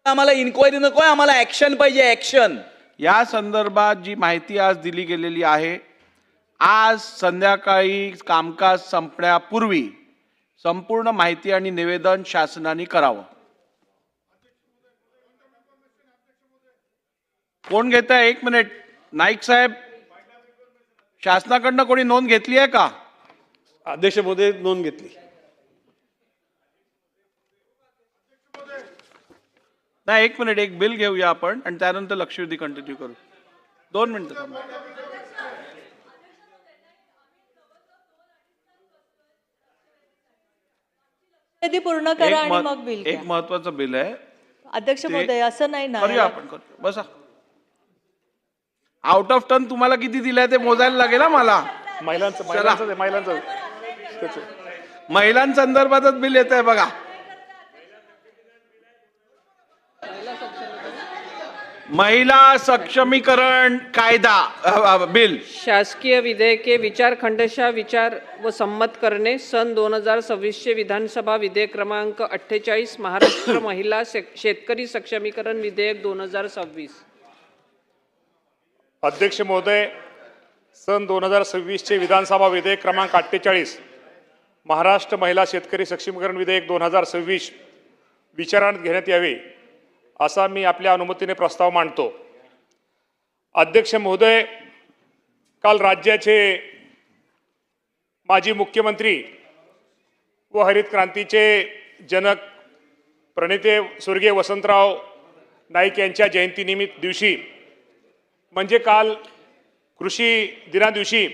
आम्हाला इन्क्वायरी नकोय, आम्हाला ऍक्शन पाहिजे, ऍक्शन. या संदर्भात जी माहिती आज दिली गेलेली आहे, आज संध्याकाळी कामकाज संपण्यापूर्वी संपूर्ण माहिती आणि निवेदन शासनाने करावं. कोण घेत आहे? एक मिनिट. नाईक साहेब, शासनाकडनं कोणी नोंद घेतली आहे का? अध्यक्ष महोदय, नोंद घेतली. नाही, एक मिनिट. एक बिल घेऊया आपण आणि त्यानंतर लक्षवेधी कंटिन्यू करू. 2 मिनिटं थांबा. कधी पूर्ण करा आणि मग बिल एक महत्वाचं बिल आहे. अध्यक्ष महोदय, असं नाही ना. करूया आपण, करूया. बसा. आउट ऑफ टर्न तुम्हाला किती दिलाय ते मोजायला लागेल ना मला. महिलांसंदर्भातच बिल येत आहे बघा. महिला सक्षमीकरण कायदा बिल. शासकीय विधेयके विचारखंडशः विचार व संमत करणे. सन 2026 विधानसभा विधेयक क्रमांक 48 महाराष्ट्र महिला शेतकरी सक्षमीकरण विधेयक 2026. अध्यक्ष महोदय, सन 2026 चे विधानसभा विधेयक क्रमांक 48 महाराष्ट्र महिला शेतकरी सक्षमीकरण विधेयक 2026 विचारात घेण्यात यावे असा मी आपल्या अनुमतीने प्रस्ताव मांडतो. अध्यक्ष महोदय, काल राज्याचे माजी मुख्यमंत्री व हरित क्रांतीचे जनक प्रणेते स्वर्गीय वसंतराव नाईक यांच्या जयंतीनिमित्त दिवशी म्हणजे काल कृषी दिनादिवशी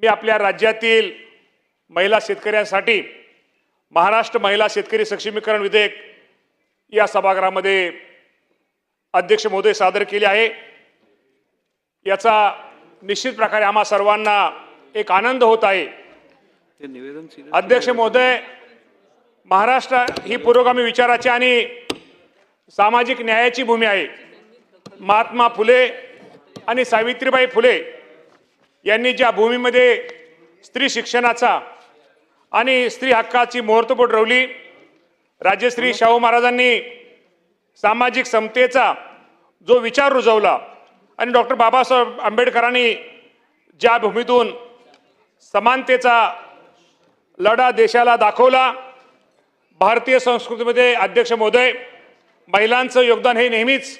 मी आपल्या राज्यातील महिला शेतकऱ्यांसाठी महाराष्ट्र महिला शेतकरी सक्षमीकरण विधेयक या सभागृहामध्ये अध्यक्ष महोदय सादर केले आहे. याचा निश्चित प्रकारे आम्हा सर्वांना एक आनंद होत आहे. अध्यक्ष महोदय, महाराष्ट्र ही पुरोगामी विचाराची आणि सामाजिक न्यायाची भूमी आहे. महात्मा फुले आणि सावित्रीबाई फुले यांनी ज्या भूमीमध्ये स्त्री शिक्षणाचा आणि स्त्री हक्काची मुहूर्तमेढ रोवली, राजश्री शाहू महाराजांनी सामाजिक समतेचा जो विचार रुजवला आणि डॉक्टर बाबासाहेब आंबेडकरांनी ज्या भूमीतून समानतेचा लढा देशाला दाखवला, भारतीय संस्कृतीमध्ये अध्यक्ष महोदय महिलांचं योगदान हे नेहमीच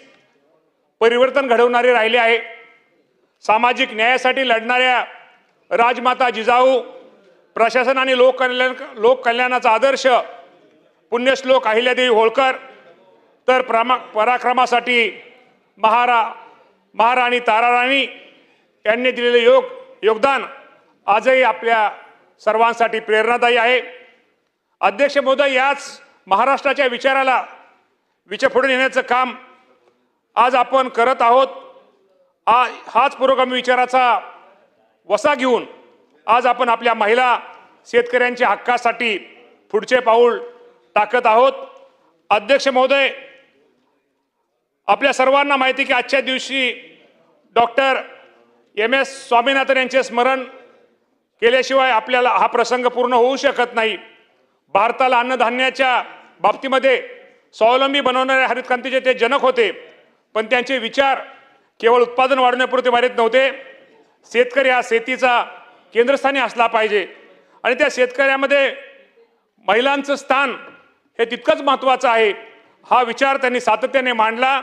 परिवर्तन घडवणारे राहिले आहे. सामाजिक न्यायासाठी लढणाऱ्या राजमाता जिजाऊ, प्रशासन आणि लोककल्याणाचा आदर्श पुण्यश्लोक अहिल्यादेवी होळकर, तर पराक्रमासाठी महाराणी ताराराणी यांनी दिलेले योगदान आजही आपल्या सर्वांसाठी प्रेरणादायी आहे. अध्यक्ष महोदय, याच महाराष्ट्राच्या विचाराला पुढे नेण्याचं काम आज आपण करत आहोत. हाच पुरोगामी विचाराचा वसा घेऊन आज आपण आपल्या महिला शेतकऱ्यांच्या हक्कासाठी पुढचे पाऊल टाकत आहोत. अध्यक्ष महोदय, आपल्या सर्वांना माहिती की आजच्या दिवशी डॉक्टर MS स्वामीनाथन यांचे स्मरण केल्याशिवाय आपल्याला हा प्रसंग पूर्ण होऊ शकत नाही. भारताला अन्नधान्याच्या बाबतीमध्ये स्वावलंबी बनवणाऱ्या हरित क्रांतीचे ते जनक होते, पण त्यांचे विचार केवळ उत्पादन वाढवण्यापुरते मर्यादित नव्हते. शेतकरी हा शेतीचा केंद्रस्थानी असला पाहिजे आणि त्या शेतकऱ्यामध्ये महिलांचं स्थान हे तितकंच महत्त्वाचं आहे. हा विचार त्यांनी सातत्याने मांडला.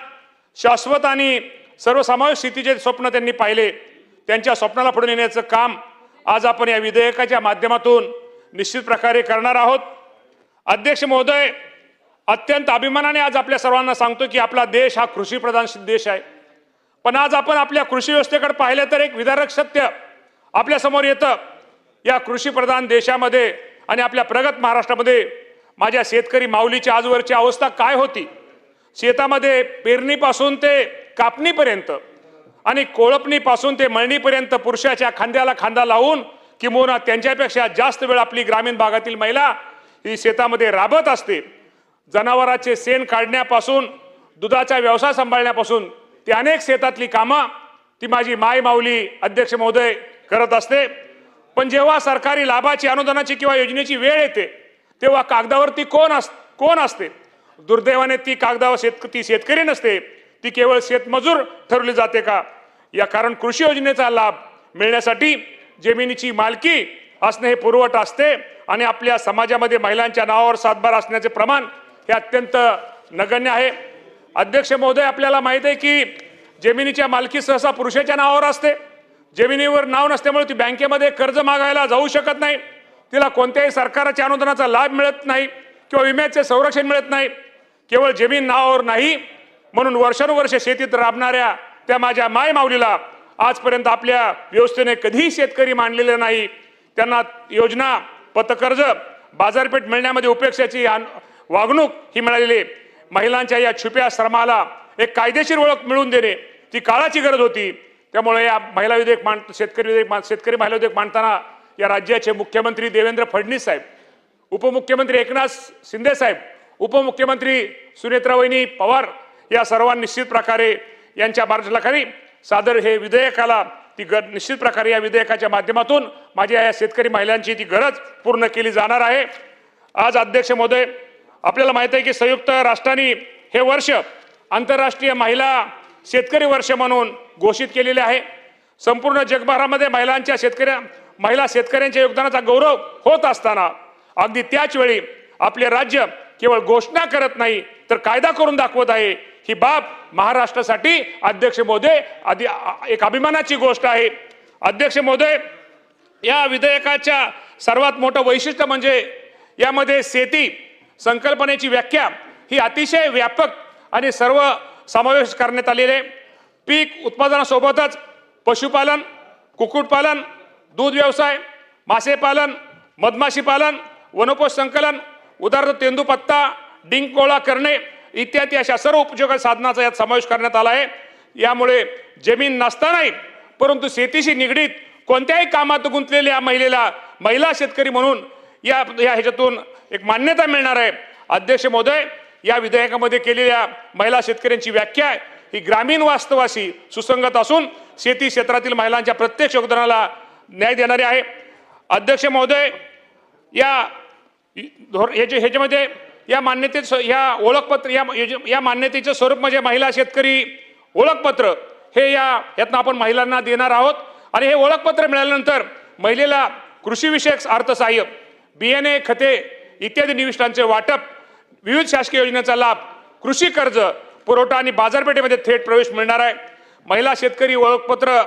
शाश्वत आणि सर्वसमावेश शेतीचे स्वप्न त्यांनी पाहिले. त्यांच्या स्वप्नाला पुढे नेण्याचं काम आज आपण या विधेयकाच्या माध्यमातून निश्चित प्रकारे करणार आहोत. अध्यक्ष महोदय, अत्यंत अभिमानाने आज आपल्या सर्वांना सांगतो की आपला देश हा कृषीप्रधान देश आहे. पण आज आपण आपल्या कृषी व्यवस्थेकडे पाहिलं तर एक विदारक सत्य आपल्या समोर येतं. या कृषीप्रधान देशामध्ये आणि आपल्या प्रगत महाराष्ट्रामध्ये माझ्या शेतकरी माऊलीची आजवरची अवस्था काय होती. शेतामध्ये पेरणीपासून ते कापणीपर्यंत आणि कोळपणीपासून ते मळणीपर्यंत पुरुषाच्या खांद्याला खांदा लावून किंबहुना त्यांच्यापेक्षा जास्त वेळ आपली ग्रामीण भागातील महिला ही शेतामध्ये राबत असते. जनावरांचे शेण काढण्यापासून दुधाचा व्यवसाय सांभाळण्यापासून ती अनेक शेतातली कामं ती माझी माय माऊली अध्यक्ष महोदय करत असते. पण जेव्हा सरकारी लाभाची अनुदानाची किंवा योजनेची वेळ येते तेव्हा कागदावरती कोण असते दुर्दैवाने ती कागदावर ती शेतकरी नसते, ती केवळ शेतमजूर ठरवली जाते का? या कारण कृषी योजनेचा लाभ मिळण्यासाठी जमिनीची मालकी असणे हे पूर्वअट असते आणि आपल्या समाजामध्ये महिलांच्या नावावर सातबारा असण्याचे प्रमाण हे अत्यंत नगण्य आहे. अध्यक्ष महोदय, आपल्याला माहिती आहे की जमिनीच्या मालकी सहसा पुरुषाच्या नावावर असते. जमिनीवर नाव नसल्यामुळे ती बँकेमध्ये कर्ज मागायला जाऊ शकत नाही, तिला कोणत्याही सरकारच्या अनुदानाचा लाभ मिळत नाही किंवा विम्याचे संरक्षण मिळत नाही. केवळ जमीन नावावर नाही म्हणून वर्षानुवर्षे शेतीत राबणाऱ्या त्या माझ्या माय माऊलीला आजपर्यंत आपल्या व्यवस्थेने कधीही शेतकरी मानलेले नाही. त्यांना योजना, पतकर्ज, बाजारपेठ मिळण्यामध्ये उपेक्षाची वागणूक ही मिळालेली. महिलांच्या या छुप्या श्रमाला एक कायदेशीर ओळख मिळवून देणे ती काळाची गरज होती. त्यामुळे या महिला विधेयक शेतकरी महिला विधेयक मांडताना या राज्याचे मुख्यमंत्री देवेंद्र फडणवीस साहेब, उपमुख्यमंत्री एकनाथ शिंदे साहेब, उपमुख्यमंत्री सुनेत्रावहिनी पवार या सर्वांनी निश्चित प्रकारे यांच्या मार्गदर्शनाखाली सादर हे विधेयकाला निश्चित प्रकारे या विधेयकाच्या माध्यमातून माझ्या या शेतकरी महिलांची ती गरज पूर्ण केली जाणार आहे. आज अध्यक्ष महोदय, आपल्याला माहिती आहे की संयुक्त राष्ट्रांनी हे वर्ष आंतरराष्ट्रीय महिला शेतकरी वर्ष म्हणून घोषित केलेले आहे. संपूर्ण जगभरामध्ये महिला शेतकऱ्यांच्या योगदानाचा गौरव होत असताना अगदी त्याच वेळी आपले राज्य केवळ घोषणा करत नाही तर कायदा करून दाखवत आहे. ही बाब महाराष्ट्रासाठी अध्यक्ष महोदय एक अभिमानाची गोष्ट आहे. अध्यक्ष महोदय, या विधेयकाच्या सर्वात मोठं वैशिष्ट्य म्हणजे यामध्ये शेती संकल्पनेची व्याख्या ही अतिशय व्यापक आणि सर्व समावेश करण्यात आलेले. पीक उत्पादनासोबतच पशुपालन, कुक्कुटपालन, दूध व्यवसाय, मासेपालन, मधमाशी पालन, वनोपज संकलन, उदाहरणार्थ तेंदूपत्ता, डिंकोळा करणे इत्यादी अशा सर्व उपयोगी साधनाचा यात समावेश करण्यात आला आहे. यामुळे जमीन नसतानाही परंतु शेतीशी निगडीत कोणत्याही कामात गुंतलेल्या महिला शेतकरी म्हणून या ह्याच्यातून एक मान्यता मिळणार आहे. अध्यक्ष महोदय, या विधेयकामध्ये केलेल्या महिला शेतकऱ्यांची व्याख्या ही ग्रामीण वास्तवाशी सुसंगत असून शेती क्षेत्रातील महिलांच्या प्रत्यक्ष योगदानाला न्याय देणारी आहे. अध्यक्ष महोदय, ह्याच्यामध्ये या मान्यतेचं स्वरूप म्हणजे महिला शेतकरी ओळखपत्र हे यातनं आपण महिलांना देणार आहोत. आणि हे ओळखपत्र मिळाल्यानंतर महिलेला कृषीविषयक अर्थसहाय्य, बियाणे, खते इत्यादी निविष्ठांचे वाटप, विविध शासकीय योजनेचा लाभ, कृषी कर्ज पुरवठा आणि बाजारपेठेमध्ये थेट प्रवेश मिळणार आहे. महिला शेतकरी ओळखपत्र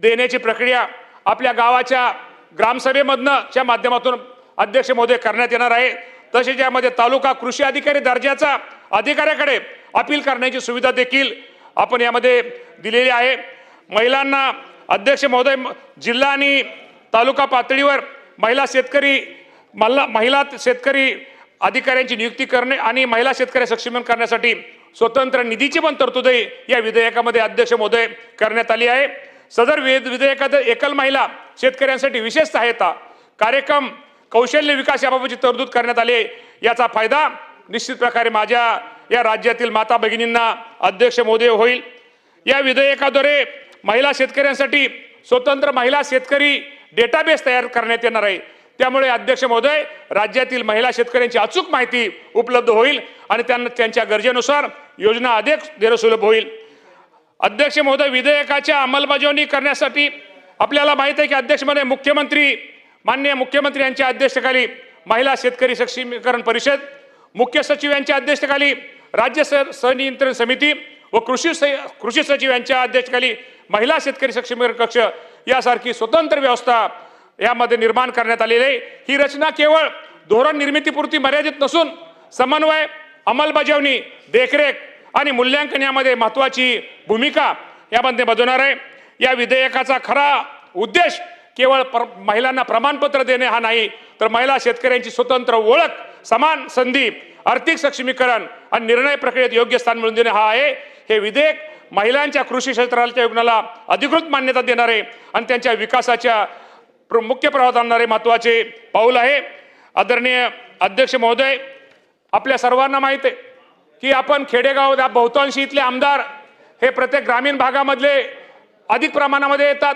देण्याची प्रक्रिया आपल्या गावाच्या ग्रामसभेमधनं च्या माध्यमातून अध्यक्ष महोदय करण्यात येणार आहे. तसेच यामध्ये तालुका कृषी अधिकारी दर्जाचा अधिकाऱ्याकडे अपील करण्याची सुविधा देखील आपण यामध्ये दिलेली आहे. महिलांना अध्यक्ष महोदय, जिल्हा आणि तालुका पातळीवर महिला शेतकरी अधिकाऱ्यांची नियुक्ती करणे आणि महिला शेतकरी सक्षमीकरण करण्यासाठी स्वतंत्र निधीची पण तरतूद या विधेयकामध्ये अध्यक्ष महोदय करण्यात आली आहे. सदर विधेयकात एकल महिला शेतकऱ्यांसाठी विशेष सहायता कार्यक्रम, कौशल्य विकास याबाबतची तरतूद करण्यात आली. याचा फायदा निश्चित प्रकारे माझ्या या राज्यातील माता भगिनींना अध्यक्ष महोदय होईल. या विधेयकाद्वारे महिला शेतकऱ्यांसाठी स्वतंत्र महिला शेतकरी डेटाबेस तयार करण्यात येणार आहे. त्यामुळे अध्यक्ष महोदय, राज्यातील महिला शेतकऱ्यांची अचूक माहिती उपलब्ध होईल आणि त्यांना त्यांच्या गरजेनुसार योजना अधिक देणं सुलभ होईल. अध्यक्ष महोदय, विधेयकाच्या अंमलबजावणी करण्यासाठी आपल्याला माहिती आहे की अध्यक्ष महोदय, माननीय मुख्यमंत्री यांच्या अध्यक्षतेखाली महिला शेतकरी सक्षमीकरण परिषद, मुख्य सचिव यांच्या अध्यक्षतेखाली राज्य संनियंत्रण समिती व कृषी सचिव यांच्या अध्यक्षतेखाली महिला शेतकरी सक्षमीकरण कक्ष यासारखी स्वतंत्र व्यवस्था यामध्ये निर्माण करण्यात आलेली आहे. ही रचना केवळ धोरण निर्मितीपुरती मर्यादित नसून समन्वय, अंमलबजावणी, देखरेख आणि मूल्यांकन यामध्ये महत्त्वाची भूमिका यामध्ये बजावणार आहे. या विधेयकाचा खरा उद्देश केवळ महिलांना प्रमाणपत्र देणे हा नाही, तर महिला शेतकऱ्यांची स्वतंत्र ओळख, समान संधी, आर्थिक सक्षमीकरण आणि निर्णय प्रक्रियेत योग्य स्थान मिळवून देणे हा आहे. हे विधेयक महिलांच्या कृषी क्षेत्राच्या योगदानाला अधिकृत मान्यता देणारे आणि त्यांच्या विकासाच्या मुख्य प्रवाहात आणणारे महत्त्वाचे पाऊल आहे. आदरणीय अध्यक्ष महोदय, आपल्या सर्वांना माहिती आहे की आपण खेडेगाव बहुतांशी इथले आमदार हे प्रत्येक ग्रामीण भागामधले अधिक प्रमाणामध्ये येतात.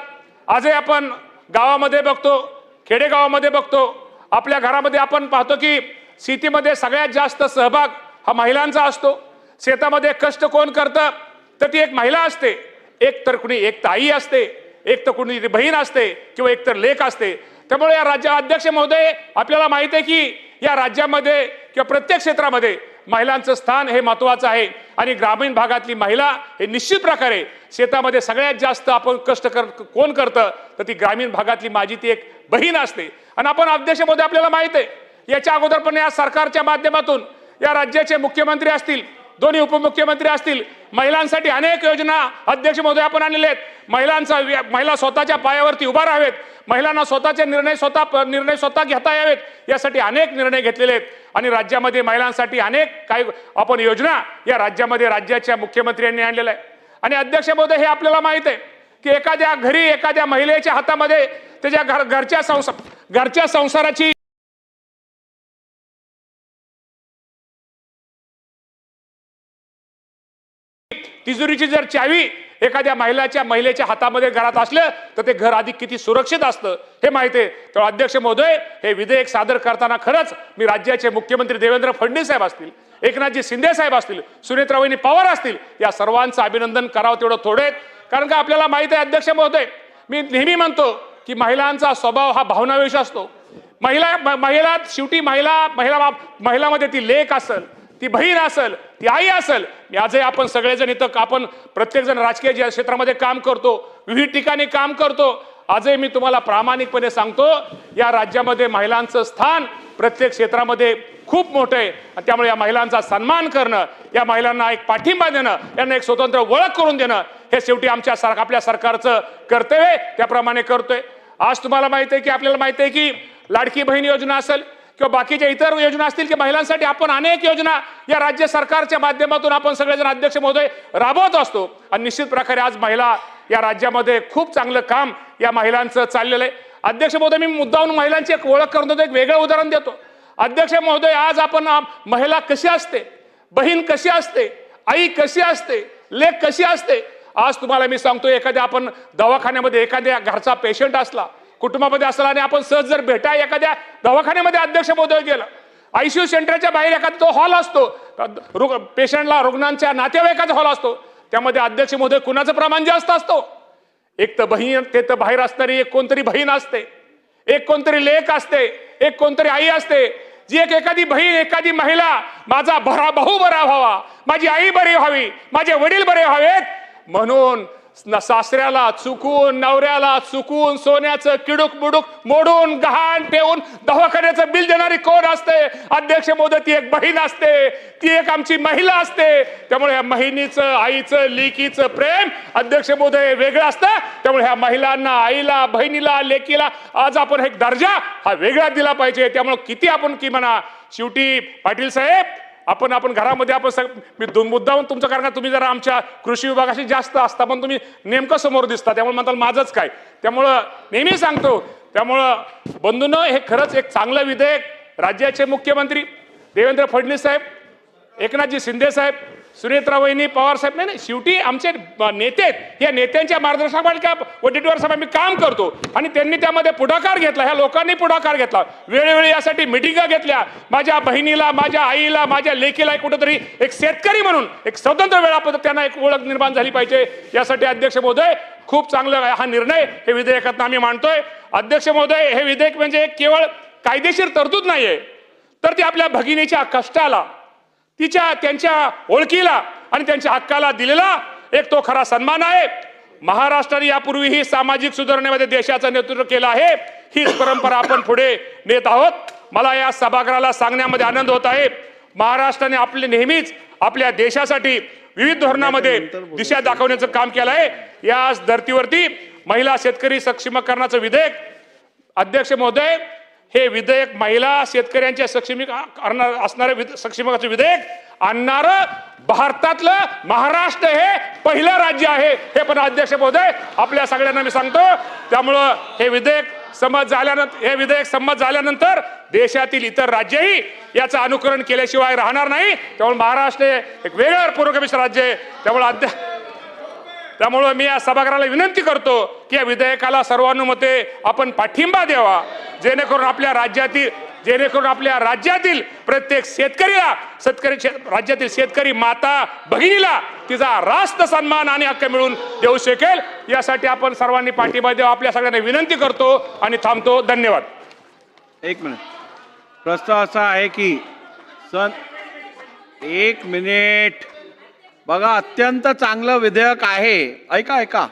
आजही आपण गावामध्ये बघतो, खेडेगावामध्ये बघतो, आपल्या घरामध्ये आपण पाहतो की शेतीमध्ये सगळ्यात जास्त सहभाग हा महिलांचा असतो. शेतामध्ये कष्ट कोण करतं तर ती एक महिला असते. एक तर आई असते, एक तर कुणी बहीण असते किंवा एक तर लेक असते. त्यामुळे या राज्य अध्यक्ष महोदय आपल्याला माहिती आहे की या राज्यामध्ये किंवा प्रत्येक क्षेत्रामध्ये महिलांचं स्थान हे महत्त्वाचं आहे. आणि ग्रामीण भागातली महिला हे निश्चित प्रकारे शेतामध्ये सगळ्यात जास्त आपण कष्ट कोण करतं तर ती ग्रामीण भागातली माझी ती एक बहीण असते. आणि आपण अध्यक्ष महोदय आपल्याला माहिती आहे याच्या अगोदर पण या सरकारच्या माध्यमातून या राज्याचे मुख्यमंत्री असतील, दोन्ही उपमुख्यमंत्री असतील, महिलांसाठी अनेक योजना अध्यक्ष महोदय आपण आणलेले आहेत. महिला स्वतःच्या पायावरती उभा राहावेत, महिलांना स्वतःचे निर्णय स्वतः घेता यावेत यासाठी अनेक निर्णय घेतलेले आहेत. आणि राज्यामध्ये महिलांसाठी अनेक काही आपण योजना या राज्यामध्ये राज्याच्या मुख्यमंत्र्यांनी आणलेल्या आहे. आणि अध्यक्ष महोदय हे आपल्याला माहित आहे की एखाद्या घरी एखाद्या महिलेच्या हातामध्ये त्याच्या घरच्या संसाराची तिजोरीची जर चावी एखाद्या महिलेच्या हातामध्ये घरात असलं तर ते घर अधिक किती सुरक्षित असतं हे माहिती आहे. तर अध्यक्ष महोदय हे विधेयक सादर करताना खरंच मी राज्याचे मुख्यमंत्री देवेंद्र फडणवीस साहेब असतील, एकनाथजी शिंदे साहेब असतील, सुनेत्रावहिनी पवार असतील, या सर्वांचं अभिनंदन करावं तेवढं थोडे. कारण का आपल्याला माहिती आहे अध्यक्ष महोदय, मी नेहमी म्हणतो की महिलांचा स्वभाव हा भावनाविष असतो. महिला शेवटी महिलामध्ये ती लेक असेल, ती बहीण असेल, ती आई असेल. आजही आपण सगळेजण इथं आपण प्रत्येक जण राजकीय क्षेत्रामध्ये काम करतो, विविध ठिकाणी काम करतो. आजही मी तुम्हाला प्रामाणिकपणे सांगतो या राज्यामध्ये महिलांचं स्थान प्रत्येक क्षेत्रामध्ये खूप मोठं आहे. त्यामुळे या महिलांचा सन्मान करणं, या महिलांना एक पाठिंबा देणं, यांना एक स्वतंत्र ओळख करून देणं हे शेवटी आपल्या सरकारचं कर्तव्य आहे, त्याप्रमाणे करतोय. आज तुम्हाला माहिती आहे की आपल्याला माहिती आहे की लाडकी बहीण योजना असेल किंवा बाकीच्या इतर योजना असतील की महिलांसाठी आपण अनेक योजना या राज्य सरकारच्या माध्यमातून आपण सगळेजण अध्यक्ष महोदय राबवत असतो. आणि निश्चित प्रकारे आज महिला या राज्यामध्ये खूप चांगलं काम या महिलांचं चाललेलं आहे. अध्यक्ष महोदय मी मुद्दाहून महिलांची एक ओळख करून देतो, एक वेगळं उदाहरण देतो. अध्यक्ष महोदय आज आपण महिला कशी असते, बहीण कशी असते, आई कशी असते, लेक कशी असते. आज तुम्हाला मी सांगतो एखाद्या आपण दवाखान्यामध्ये एखाद्या घरचा पेशंट असला, कुटुंबामध्ये असला आणि आपण सहज जर भेटा एखाद्या दवाखान्यामध्ये अध्यक्ष महोदय गेला, आयसीयू सेंटरच्या बाहेर एखादा तो हॉल असतो, पेशंटला रुग्णांच्या नातेवाईकाचा हॉल असतो, त्यामध्ये अध्यक्ष महोदय कुणाचं प्रमाण जास्त असतो? एक तर बहीण, ते तर बाहेर असणारी एक कोणतरी बहीण असते, एक कोणतरी लेक असते, एक कोणतरी आई असते, जी एखादी बहीण एखादी महिला माझा भाऊ बरा व्हावा, माझी आई बरी व्हावी, माझे वडील बरे व्हावेत म्हणून सासऱ्याला चुकून, नवऱ्याला चुकून सोन्याचं किडूक बुडूक मोडून गहाण ठेवून दवाखान्याचं बिल देणारी कोण असते? अध्यक्ष महोदय ती एक बहीण असते, ती एक आमची महिला असते. त्यामुळे ह्या बहिणीचं, आईचं, लेकीचं प्रेम अध्यक्ष महोदय वेगळं असतं. त्यामुळे ह्या महिलांना, आईला, बहिणीला, लेकीला आज आपण एक दर्जा हा वेगळा दिला पाहिजे. त्यामुळे किती आपण की म्हणा शेवटी पाटील साहेब आपण घरामध्ये मी मुद्दाहून तुमचं, कारण तुम्ही जरा आमच्या कृषी विभागाशी जास्त असता पण तुम्ही नेमकं समोर दिसता, त्यामुळे म्हणताल माझंच काय. त्यामुळं नेहमी सांगतो, त्यामुळं बंधूंनो हे खरंच एक चांगलं विधेयक राज्याचे मुख्यमंत्री देवेंद्र फडणवीस साहेब, एकनाथजी शिंदे साहेब, सुनेत्रावहिनी पवार साहेब, नाही शेवटी आमचे नेते आहेत, या नेत्यांच्या मार्गदर्शनाखाली वटीवर साहेब आम्ही काम करतो आणि त्यांनी त्यामध्ये पुढाकार घेतला, ह्या लोकांनी पुढाकार घेतला, वेळोवेळी यासाठी मिटिंगा घेतल्या. माझ्या बहिणीला, माझ्या आईला, माझ्या लेकीला कुठेतरी एक शेतकरी म्हणून एक स्वतंत्र वेळापत्रक त्यांना एक ओळख निर्माण झाली पाहिजे. यासाठी अध्यक्ष महोदय खूप चांगला हा निर्णय हे विधेयकात आम्ही मांडतोय. अध्यक्ष महोदय हे विधेयक म्हणजे केवळ कायदेशीर तरतूद नाहीये, तर ती आपल्या भगिनीच्या कष्टाला, त्यांच्या ओळखीला आणि त्यांच्या हक्काला दिलेला एक तो खरा सन्मान आहे. महाराष्ट्राने यापूर्वीही सामाजिक सुधारणेमध्ये देशाचं नेतृत्व केलं आहे. हीच परंपरा आपण पुढे नेत आहोत. मला या सभागृहाला सांगण्यामध्ये आनंद होत आहे, महाराष्ट्राने आपले नेहमीच आपल्या देशासाठी विविध धोरणामध्ये दिशा दाखवण्याचं काम केलं आहे. या धर्तीवरती महिला शेतकरी सक्षमीकरणाचं विधेयक अध्यक्ष महोदय हे विधेयक महिला शेतकऱ्यांच्या असणारं सक्षमीकरणाचं विधेयक आणणारं भारतातलं महाराष्ट्र हे पहिलं राज्य आहे, हे पण अध्यक्ष महोदय आपल्या सगळ्यांना मी सांगतो. त्यामुळं हे विधेयक संमत झाल्यानंतर देशातील इतर राज्यही याचं अनुकरण केल्याशिवाय राहणार नाही. त्यामुळे महाराष्ट्र एक वेगळं पुरोगामी राज्य आहे. त्यामुळं मी या सभागृहाला विनंती करतो की या विधेयकाला सर्वानुमते आपण पाठिंबा द्यावा, जेणेकरून आपल्या राज्यातील जेणेकरून आपल्या राज्यातील प्रत्येक शेतकरीला राज्यातील शेतकरी माता भगिनीला तिचा रास्त सन्मान आणि हक्क मिळून देऊ शकेल. यासाठी आपण सर्वांनी पाठिंबा द्यावा. आपल्या सगळ्यांना विनंती करतो आणि थांबतो. धन्यवाद. एक मिनिट. प्रस्ताव असा आहे की एक मिनिट बघा, अत्यंत चांगलं विधेयक आहे, ऐका,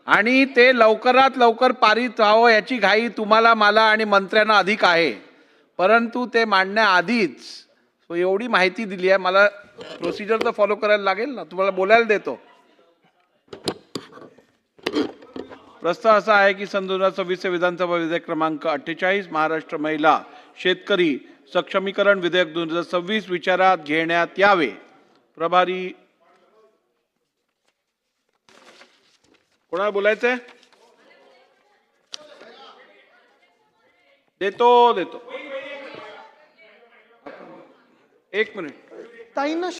आणि ते लवकरात लवकर पारित व्हावं याची घाई तुम्हाला, मला आणि मंत्र्यांना अधिक आहे. परंतु ते मांडण्याआधीच एवढी माहिती दिली आहे, मला प्रोसिजर तर फॉलो करायला लागेल ना, तुम्हाला बोलायला देतो. प्रस्ताव असा आहे की सन 2026 विधानसभा विधेयक क्रमांक 48 महाराष्ट्र महिला शेतकरी सक्षमीकरण विधेयक 2026 विचारात घेण्यात यावे. प्रभारी कोणाला बोलायचंय? देतो. एक मिनिट.